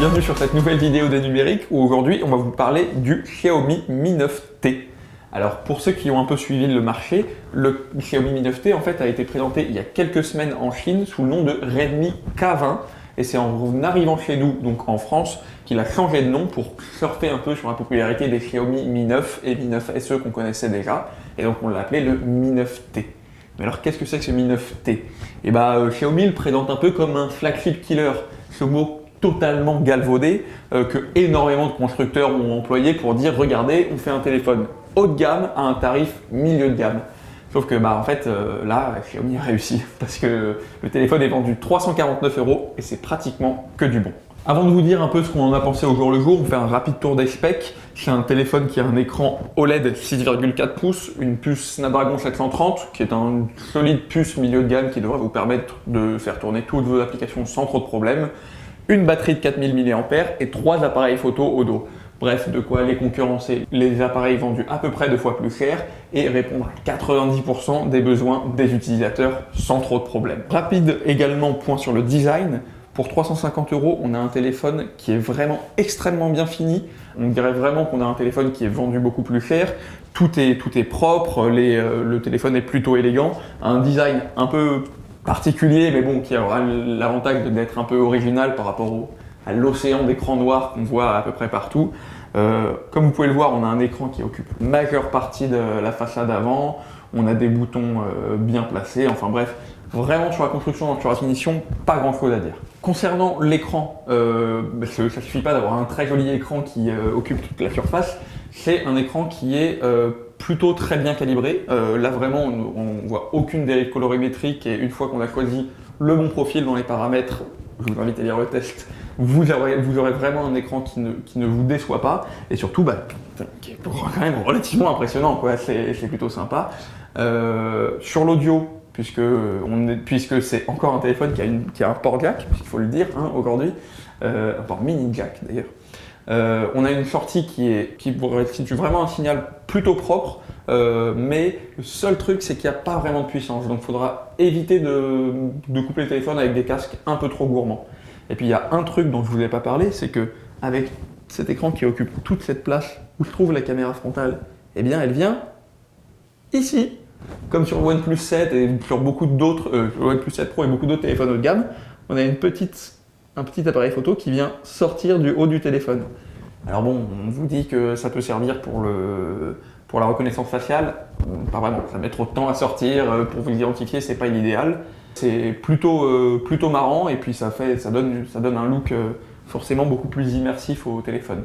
bienvenue sur cette nouvelle vidéo des numériques où aujourd'hui on va vous parler du Xiaomi Mi 9T. Alors pour ceux qui ont un peu suivi le marché, le Xiaomi Mi 9T en fait a été présenté il y a quelques semaines en Chine sous le nom de Redmi K20 et c'est en arrivant chez nous, donc en France, qu'il a changé de nom pour surfer un peu sur la popularité des Xiaomi Mi 9 et Mi 9 SE qu'on connaissait déjà et donc on l'a appelé le Mi 9T. Mais alors qu'est-ce que c'est que ce Mi 9T? Et Xiaomi le présente un peu comme un flagship killer, ce mot totalement galvaudé que énormément de constructeurs ont employé pour dire regardez, on fait un téléphone haut de gamme à un tarif milieu de gamme. Sauf que en fait là Xiaomi a réussi parce que le téléphone est vendu 349 € et c'est pratiquement que du bon. Avant de vous dire un peu ce qu'on en a pensé au jour le jour, on fait un rapide tour des specs. C'est un téléphone qui a un écran OLED 6,4 pouces, une puce Snapdragon 730 qui est un solide puce milieu de gamme qui devrait vous permettre de faire tourner toutes vos applications sans trop de problèmes, une batterie de 4000 mAh et 3 appareils photo au dos. Bref, de quoi aller concurrencer les appareils vendus à peu près 2 fois plus cher et répondre à 90% des besoins des utilisateurs sans trop de problèmes. Rapide également point sur le design. Pour 350 €, on a un téléphone qui est vraiment extrêmement bien fini. On dirait vraiment qu'on a un téléphone qui est vendu beaucoup plus cher. Tout est propre, le téléphone est plutôt élégant. Un design un peu particulier, mais bon, qui aura l'avantage d'être un peu original par rapport à l'océan d'écran noir qu'on voit à peu près partout. Comme vous pouvez le voir, on a un écran qui occupe la majeure partie de la façade avant. On a des boutons bien placés, enfin bref. Vraiment sur la construction, sur la finition, pas grand chose à dire. Concernant l'écran, ça ne suffit pas d'avoir un très joli écran qui occupe toute la surface, c'est un écran qui est plutôt très bien calibré. Là vraiment on ne voit aucune dérive colorimétrique et une fois qu'on a choisi le bon profil dans les paramètres, je vous invite à lire le test, vous aurez vraiment un écran qui ne vous déçoit pas et surtout qui est quand même relativement impressionnant, quoi. C'est plutôt sympa. Sur l'audio, puisque c'est encore un téléphone qui a un port jack, puisqu'il faut le dire aujourd'hui, un port mini jack d'ailleurs. On a une sortie qui restitue vraiment un signal plutôt propre, mais le seul truc c'est qu'il n'y a pas vraiment de puissance, donc il faudra éviter de couper le téléphone avec des casques un peu trop gourmands. Et puis il y a un truc dont je ne vous ai pas parlé, c'est que avec cet écran qui occupe toute cette place où se trouve la caméra frontale, eh bien elle vient ici. Comme sur OnePlus 7 et sur beaucoup d'autres, OnePlus 7 Pro et beaucoup d'autres téléphones haut de gamme, on a un petit appareil photo qui vient sortir du haut du téléphone. Alors bon, on vous dit que ça peut servir pour la reconnaissance faciale, pas vraiment, ça met trop de temps à sortir, pour vous identifier, c'est pas l'idéal. C'est plutôt marrant et puis ça donne un look forcément beaucoup plus immersif au téléphone.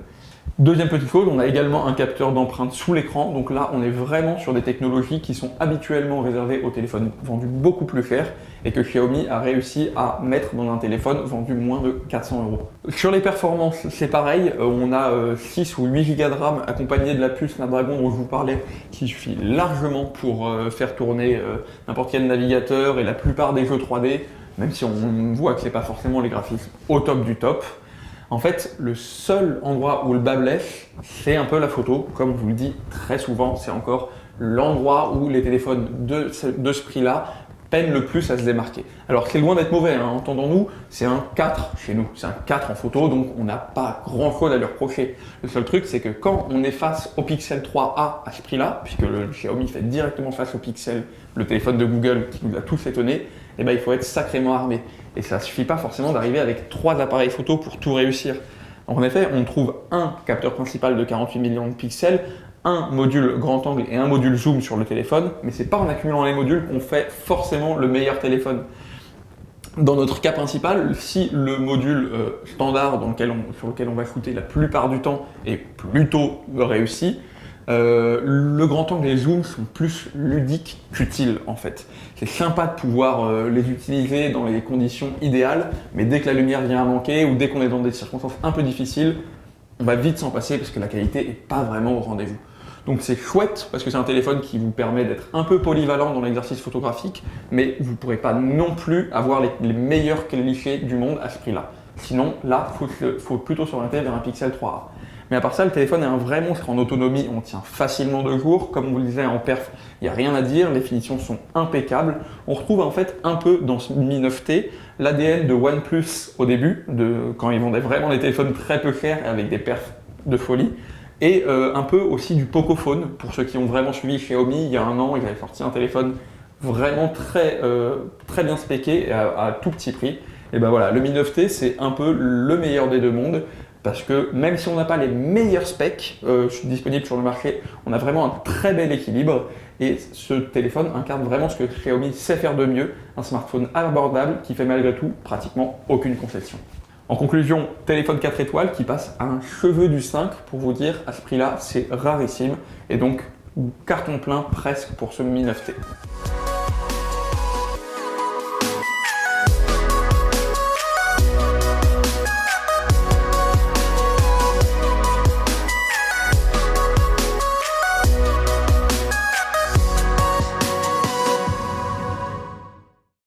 Deuxième petite chose, on a également un capteur d'empreinte sous l'écran, donc là on est vraiment sur des technologies qui sont habituellement réservées aux téléphones vendus beaucoup plus cher et que Xiaomi a réussi à mettre dans un téléphone vendu moins de 400 €. Sur les performances, c'est pareil, on a 6 ou 8 Go de RAM accompagné de la puce Snapdragon dont je vous parlais, qui suffit largement pour faire tourner n'importe quel navigateur et la plupart des jeux 3D, même si on voit que c'est pas forcément les graphismes au top du top. En fait, le seul endroit où le bas blesse, c'est un peu la photo. Comme je vous le dis très souvent, c'est encore l'endroit où les téléphones de ce prix-là peinent le plus à se démarquer. Alors c'est loin d'être mauvais, hein, entendons-nous, c'est un 4 chez nous, c'est un 4 en photo, donc on n'a pas grand-chose à lui reprocher. Le seul truc, c'est que quand on est face au Pixel 3a à ce prix-là, puisque le Xiaomi fait directement face au Pixel, le téléphone de Google qui nous a tous étonnés, il faut être sacrément armé. Et ça ne suffit pas forcément d'arriver avec 3 appareils photo pour tout réussir. En effet, on trouve un capteur principal de 48 millions de pixels, un module grand angle et un module zoom sur le téléphone, mais c'est pas en accumulant les modules qu'on fait forcément le meilleur téléphone. Dans notre cas principal, si le module standard sur lequel on va shooter la plupart du temps est plutôt réussi, le grand angle et les zooms sont plus ludiques qu'utiles en fait. C'est sympa de pouvoir les utiliser dans les conditions idéales, mais dès que la lumière vient à manquer ou dès qu'on est dans des circonstances un peu difficiles, on va vite s'en passer parce que la qualité n'est pas vraiment au rendez-vous. Donc c'est chouette parce que c'est un téléphone qui vous permet d'être un peu polyvalent dans l'exercice photographique, mais vous ne pourrez pas non plus avoir les meilleurs clichés du monde à ce prix-là. Sinon, là, il faut plutôt s'orienter vers un Pixel 3a. Mais à part ça, le téléphone est un vrai monstre en autonomie, on tient facilement 2 jours. Comme on vous le disait, en perf, il n'y a rien à dire, les finitions sont impeccables. On retrouve en fait un peu dans ce Mi 9T l'ADN de OnePlus au début, quand ils vendaient vraiment des téléphones très peu chers avec des perfs de folie. Et un peu aussi du Pocophone, pour ceux qui ont vraiment suivi Xiaomi, il y a un an, ils avaient sorti un téléphone vraiment très bien spéqué à tout petit prix. Et ben voilà, le Mi 9T c'est un peu le meilleur des deux mondes, parce que même si on n'a pas les meilleurs specs disponibles sur le marché, on a vraiment un très bel équilibre, et ce téléphone incarne vraiment ce que Xiaomi sait faire de mieux, un smartphone abordable qui fait malgré tout pratiquement aucune concession. En conclusion, téléphone 4 étoiles qui passe à un cheveu du 5, pour vous dire, à ce prix-là, c'est rarissime, et donc carton plein presque pour ce Mi 9T.